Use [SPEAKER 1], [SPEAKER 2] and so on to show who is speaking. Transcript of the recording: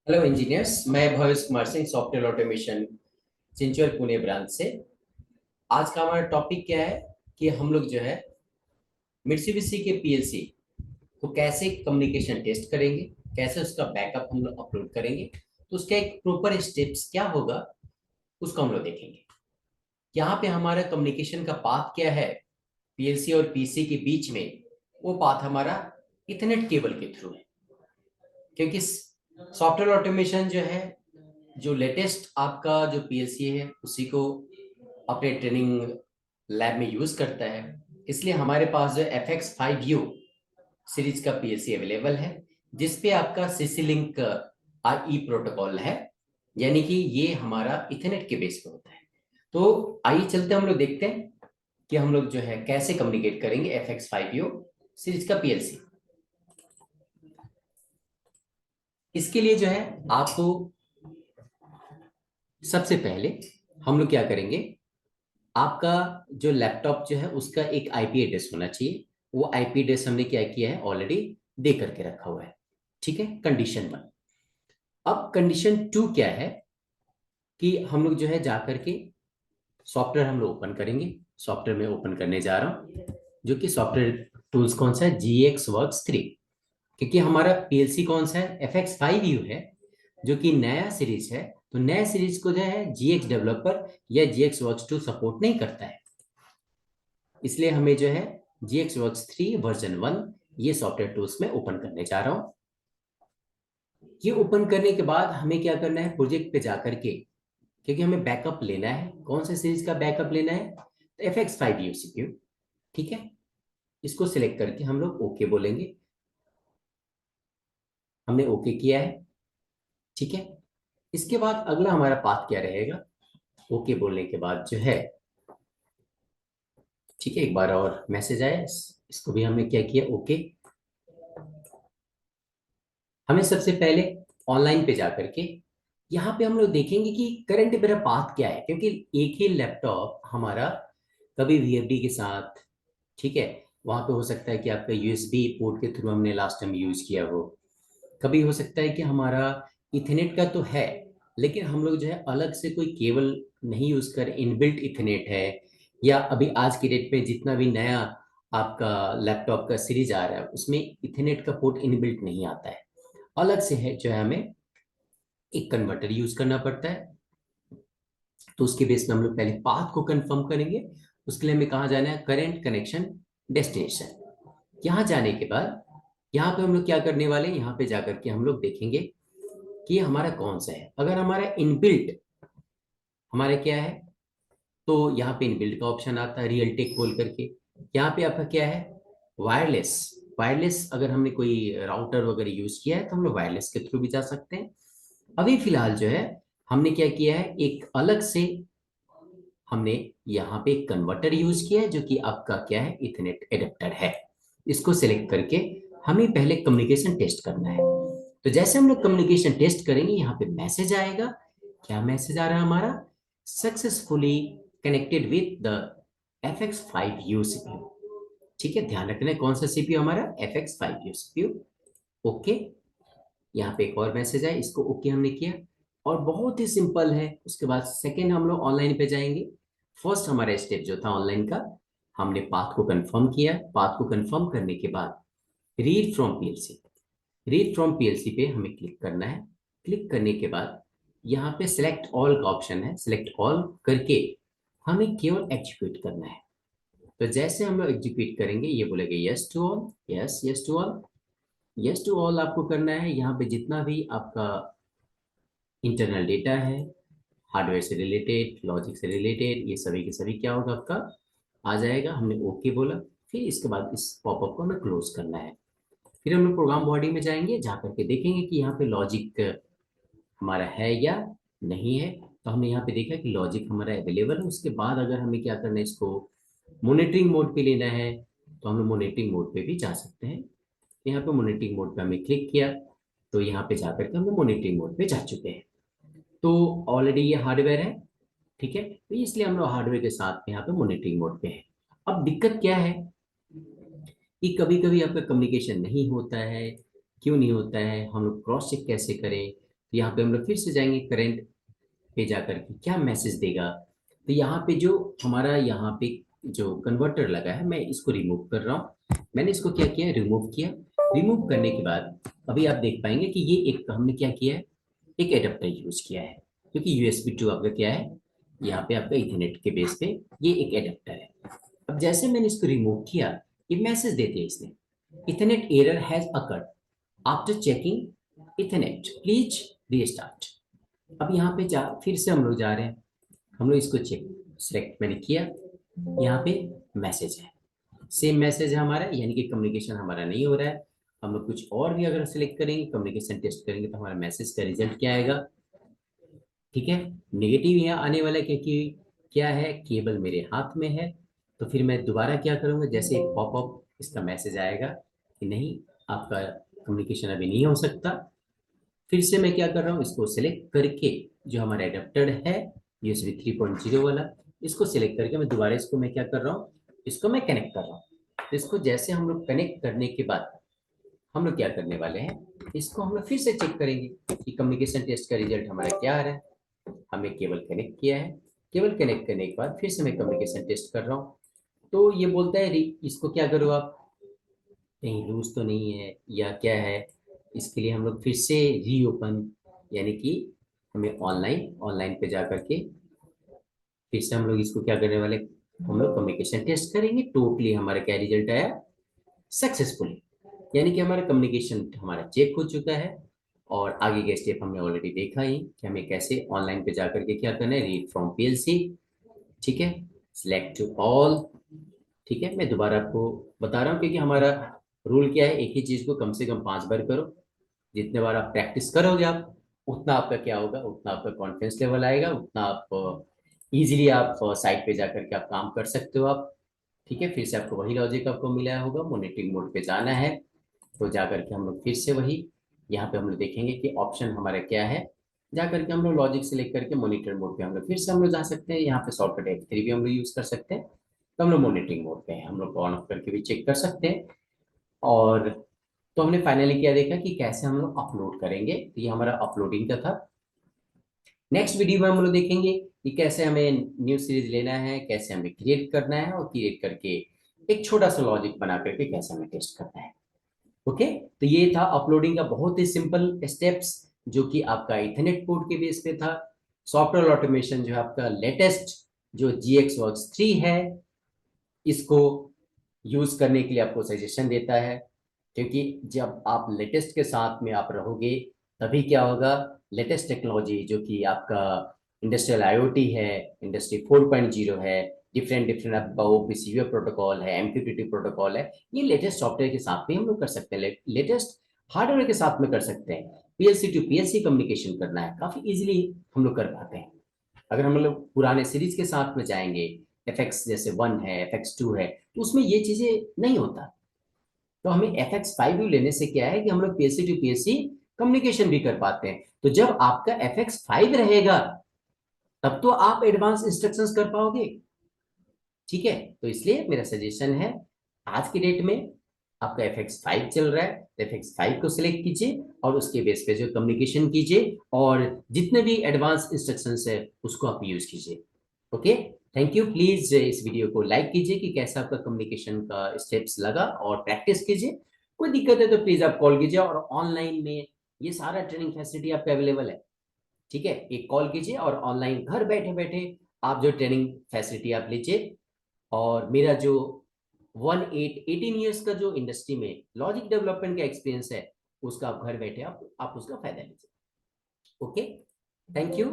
[SPEAKER 1] Hello engineers, मैं Bhavesh Kumar Singh software automation Chinchwad Pune branch से। आज का हमारा टॉपिक क्या है कि हम लोग जो है मित्सुबिशी के पीएलसी को कैसे कम्युनिकेशन टेस्ट करेंगे, कैसे उसका बैकअप हम लोग अपलोड करेंगे, तो उसका एक प्रॉपर स्टेप्स क्या होगा उसको हम लोग देखेंगे। यहाँ पे हमारा कम्युनिकेशन का पाथ क्या है पीएलसी और पीसी के बीच में, वो पाथ हमारा इथरनेट केबल के थ्रू है। क्योंकि सॉफ्टवेयर ऑटोमेशन जो है, जो लेटेस्ट आपका जो पीएलसी है उसी को अपने ट्रेनिंग लैब में यूज करता है। इसलिए हमारे पास जो FX5U सीरीज का पीएलसी अवेलेबल है, जिसपे आपका सीसी लिंक आई प्रोटोकॉल है, यानी कि ये हमारा इथरनेट के बेस पे होता है। तो आइए चलते हम लोग देखते हैं कि हम लोग जो है कैसे कम्युनिकेट करेंगे FX5U सीरीज का पीएलसी। इसके लिए जो है आपको सबसे पहले हम लोग क्या करेंगे, आपका जो लैपटॉप जो है उसका एक आईपी एड्रेस होना चाहिए। वो आईपी एड्रेस हमने क्या किया है, ऑलरेडी दे करके रखा हुआ है। ठीक है, कंडीशन 1। अब कंडीशन 2 क्या है कि हम लोग जो है जा करके सॉफ्टवेयर हम लोग ओपन करेंगे। सॉफ्टवेयर में ओपन करने जा रहा हूँ, जो कि सॉफ्टवेयर टूल्स कौन सा है, GXWorks 3। क्योंकि हमारा पीएलसी कौन सा है, FX5U है, जो कि नया सीरीज है। तो नया सीरीज को जो है GX डेवलपर या GXWorks 2 सपोर्ट नहीं करता है। इसलिए हमें जो है GXWorks 3 वर्जन 1 ये सॉफ्टवेयर टूल्स में ओपन करने जा रहा हूँ। ये ओपन करने के बाद हमें क्या करना है, प्रोजेक्ट पे जाकर के, क्योंकि हमें बैकअप लेना है। कौन सा सीरीज का बैकअप लेना है, तो FX5U CPU। ठीक है, इसको सिलेक्ट करके हम लोग ओके बोलेंगे। हमने ओके किया है। ठीक है, इसके बाद अगला हमारा पाथ क्या रहेगा, ओके बोलने के बाद जो है, ठीक है, एक बार और मैसेज आया, इसको भी हमने क्या किया, ओके। हमें सबसे पहले ऑनलाइन पे जाकर के यहाँ पे हम लोग देखेंगे कि करंट मेरा पाथ क्या है, क्योंकि एक ही लैपटॉप हमारा कभी VFD के साथ, ठीक है, वहां पे हो सकता है कि आपका USB पोर्ट के थ्रू हमने लास्ट टाइम यूज किया हो। कभी हो सकता है कि हमारा इथरनेट का तो है, लेकिन हम लोग जो है अलग से कोई केबल नहीं यूज कर, इनबिल्ट इथरनेट है। या अभी आज की डेट पे जितना भी नया आपका लैपटॉप का सीरीज आ रहा है उसमें इथरनेट का पोर्ट इनबिल्ट नहीं आता है, अलग से है, जो है हमें एक कन्वर्टर यूज करना पड़ता है। तो उसके बेस में हम लोग पहले पाथ को कंफर्म करेंगे। उसके लिए हमें कहाँ जाना है, करेंट कनेक्शन डेस्टिनेशन। यहाँ जाने के बाद यहाँ पे हम लोग क्या करने वाले हैं, यहाँ पे जाकर के हम लोग देखेंगे कि हमारा कौन सा है। अगर हमारा इनबिल्ट हमारा क्या है, तो यहाँ पे इनबिल्ट का ऑप्शन आता है रियल टेक खोल करके। यहाँ पे आपका क्या है, वायरलेस। वायरलेस अगर हमने कोई राउटर वगैरह यूज किया है तो हम लोग वायरलेस के थ्रू भी जा सकते हैं। अभी फिलहाल जो है हमने क्या किया है, एक अलग से हमने यहाँ पे एक कन्वर्टर यूज किया है, जो कि आपका क्या है, इथरनेट एडेप्टर है। इसको सिलेक्ट करके हमें पहले कम्युनिकेशन टेस्ट करना है। तो जैसे हम लोग कम्युनिकेशन टेस्ट करेंगे, यहाँ पे मैसेज आएगा। क्या मैसेज आ रहा है हमारा, successfully connected with the FX5U CPU। ठीक है, ध्यान रखना है कौन सा सीपीयू हमारा, FX5U CPU। ओके, यहाँ पे एक और मैसेज है, इसको ओके हमने किया। और बहुत ही सिंपल है, उसके बाद सेकेंड हम लोग ऑनलाइन पे जाएंगे। फर्स्ट हमारा स्टेप जो था ऑनलाइन का, हमने पाथ को कंफर्म किया। पाथ को कंफर्म करने के बाद read from PLC, read from PLC पे हमें क्लिक करना है। क्लिक करने के बाद यहाँ पे सिलेक्ट ऑल का ऑप्शन है, सिलेक्ट ऑल करके हमें केवल एग्जीक्यूट करना है। तो जैसे हम लोग एग्जीक्यूट करेंगे, ये बोलेगा yes to all, yes, yes to all. Yes to all आपको करना है। यहाँ पे जितना भी आपका इंटरनल डेटा है, हार्डवेयर से रिलेटेड, लॉजिक से रिलेटेड, ये सभी के सभी क्या होगा, आपका आ जाएगा। हमने ओके बोला। फिर इसके बाद इस पॉपअप को हमें क्लोज करना है। फिर हम लोग प्रोग्राम बॉडी में जाएंगे, जा करके देखेंगे कि यहाँ पे लॉजिक हमारा है या नहीं है। तो हमने यहाँ पे देखा कि लॉजिक हमारा अवेलेबल है। उसके बाद अगर हमें क्या करना है, इसको मॉनिटरिंग मोड पे लेना है, तो हम लोग मॉनिटरिंग मोड पे भी जा सकते हैं। यहाँ पे मॉनिटरिंग मोड पे हमने क्लिक किया, तो यहाँ पे जाकर के हम लोग मॉनिटरिंग मोड पे जा चुके हैं। तो ऑलरेडी ये हार्डवेयर है, ठीक है, तो इसलिए हम लोग हार्डवेयर के साथ यहाँ पे मॉनिटरिंग मोड पे है। अब दिक्कत क्या है कि कभी कभी आपका कम्युनिकेशन नहीं होता है। क्यों नहीं होता है, हम लोग क्रॉस चेक कैसे करें। तो यहाँ पे हम लोग फिर से जाएंगे करंट पे जाकर के क्या मैसेज देगा। तो यहाँ पे जो हमारा यहाँ पे जो कन्वर्टर लगा है मैं इसको रिमूव कर रहा हूँ। मैंने इसको क्या किया, रिमूव किया। रिमूव करने के बाद अभी आप देख पाएंगे कि ये एक हमने क्या किया है, एक एडेप्टर यूज किया है, क्योंकि यूएसबी टू आपका क्या है, यहाँ पे आपका इथरनेट के बेस पे ये एक एडेप्टर है। अब जैसे मैंने इसको रिमूव किया, ये मैसेज देते हैं इसने, Ethernet error has occurred after checking Ethernet please restart. अब यहाँ पे जा फिर से हम लोग जा रहे हैं, हम लोग इसको चेक सेलेक्ट मैंने किया, यहाँ पे मैसेज है, सेम मैसेज है हमारा, यानी कि कम्युनिकेशन हमारा नहीं हो रहा है। हम लोग कुछ और भी अगर सिलेक्ट करेंगे, कम्युनिकेशन टेस्ट करेंगे, तो हमारा मैसेज का रिजल्ट क्या आएगा, ठीक है, नेगेटिव यहाँ आने वाला है, क्योंकि क्या है, केबल मेरे हाथ में है। तो फिर मैं दोबारा क्या करूंगा, जैसे एक पॉपअप इसका मैसेज आएगा कि नहीं, आपका कम्युनिकेशन अभी नहीं हो सकता, फिर से मैं क्या कर रहा हूँ, इसको सिलेक्ट करके जो हमारा एडेप्टर है यूएसबी 3.0 वाला, इसको सिलेक्ट करके मैं दोबारा इसको मैं क्या कर रहा हूँ, इसको मैं कनेक्ट कर रहा हूँ। तो इसको जैसे हम लोग कनेक्ट करने के बाद हम लोग क्या करने वाले हैं, इसको हम लोग फिर से चेक करेंगे कि कम्युनिकेशन टेस्ट का रिजल्ट हमारा क्या आ रहा है। हमने केबल कनेक्ट किया है, केबल कनेक्ट करने के बाद फिर से मैं कम्युनिकेशन टेस्ट कर रहा हूँ। तो ये बोलता है इसको क्या करो आप, कहीं लूज तो नहीं है या क्या है। इसके लिए हम लोग फिर से रीओपन, यानी कि हमें ऑनलाइन ऑनलाइन पे जा करके फिर से हम लोग इसको क्या करने वाले, हम लोग कम्युनिकेशन टेस्ट करेंगे। टोटली हमारा क्या रिजल्ट आया, सक्सेसफुली, यानी कि हमारा कम्युनिकेशन हमारा चेक हो चुका है। और आगे के स्टेप हमने ऑलरेडी देखा ही कि हमें कैसे ऑनलाइन पे जाकर के क्या करना है, रीड फ्रॉम पीएलसी, ठीक है, सिलेक्ट टू ऑल। ठीक है, मैं दोबारा आपको बता रहा हूँ, क्योंकि हमारा रूल क्या है, एक ही चीज को कम से कम 5 बार करो। जितने बार आप प्रैक्टिस करोगे आप, उतना आपका क्या होगा, उतना आपका कॉन्फिडेंस लेवल आएगा, उतना आप इजीली आप साइट पे जाकर के आप काम कर सकते हो आप। ठीक है, फिर से आपको वही लॉजिक आपको मिला होगा, मॉनिटरिंग मोड पे जाना है। तो जाकर के हम लोग फिर से वही, यहाँ पे हम लोग देखेंगे कि ऑप्शन हमारा क्या है, जाकर के हम लोग लॉजिक सेलेक्ट करके मॉनिटर मोड पे हम लोग फिर से हम लोग जा सकते हैं। यहाँ पे शॉर्टकट F3 भी हम लोग यूज कर सकते हैं। तो हम लोग मॉनिटरिंग मोड पे हैं, हम लोग ऑन ऑफ करके भी चेक कर सकते हैं। और तो हमने फाइनली क्या देखा कि कैसे हम लोग अपलोड करेंगे, तो ये हमारा अपलोडिंग का था। नेक्स्ट वीडियो में हम लोग देखेंगे कि कैसे हमें न्यू सीरीज लेना है, कैसे हमें क्रिएट करना है, और क्रिएट करके एक छोटा सा लॉजिक बना करके कैसे हमें टेस्ट करना है। ओके, तो ये था अपलोडिंग का बहुत ही सिंपल स्टेप्स, जो कि आपका इथरनेट पोर्ट के बेस पे था। सॉफ्टवेयर ऑटोमेशन जो है आपका लेटेस्ट जो GXWorks 3 है, इसको यूज करने के लिए आपको सजेशन देता है, क्योंकि जब आप लेटेस्ट के साथ में आप रहोगे, तभी क्या होगा, लेटेस्ट टेक्नोलॉजी जो कि आपका इंडस्ट्रियल आईओटी है, इंडस्ट्री 4.0 है, डिफरेंट डिफरेंट आपका ओपीसीयू प्रोटोकॉल है, एमक्यूटीटी प्रोटोकॉल है, ये लेटेस्ट सॉफ्टवेयर के साथ में हम लोग कर सकते हैं, लेटेस्ट हार्डवेयर के साथ में कर सकते हैं। पीएलसी टू पीएलसी कम्युनिकेशन करना है, काफी इजीली हम लोग कर पाते हैं। अगर हम लोग पुराने सीरीज के साथ में जाएंगे, FX जैसे 1 है, FX 2 है, तो उसमें ये चीजें नहीं होता। तो हमें FX 5 लेने से क्या है कि हम लोग पीएससी टू पीएससी कम्युनिकेशन भी कर पाते हैं। तो जब आपका FX 5 रहेगा, तब तो आप एडवांस इंस्ट्रक्शंस कर पाओगे। ठीक है, तो इसलिए मेरा सजेशन है, आज की डेट में आपका FX 5 चल रहा है, तो FX 5 को सिलेक्ट कीजिए और उसके बेस पे जो कम्युनिकेशन कीजिए, और जितने भी एडवांस इंस्ट्रक्शंस है उसको आप यूज कीजिए। Okay, thank you. प्लीज इस वीडियो को लाइक कीजिए कि कैसा आपका कम्युनिकेशन का स्टेप्स लगा, और प्रैक्टिस कीजिए। कोई दिक्कत है तो प्लीज आप कॉल कीजिए, और ऑनलाइन में ये सारा ट्रेनिंग फैसिलिटी आपका अवेलेबल है। ठीक है, एक कॉल कीजिए और ऑनलाइन घर बैठे बैठे आप जो ट्रेनिंग फैसिलिटी आप लीजिए। और मेरा जो 18 ईयर्स का जो इंडस्ट्री में लॉजिक डेवलपमेंट का एक्सपीरियंस है, उसका आप घर बैठे आप उसका फायदा लीजिए। Okay, thank you.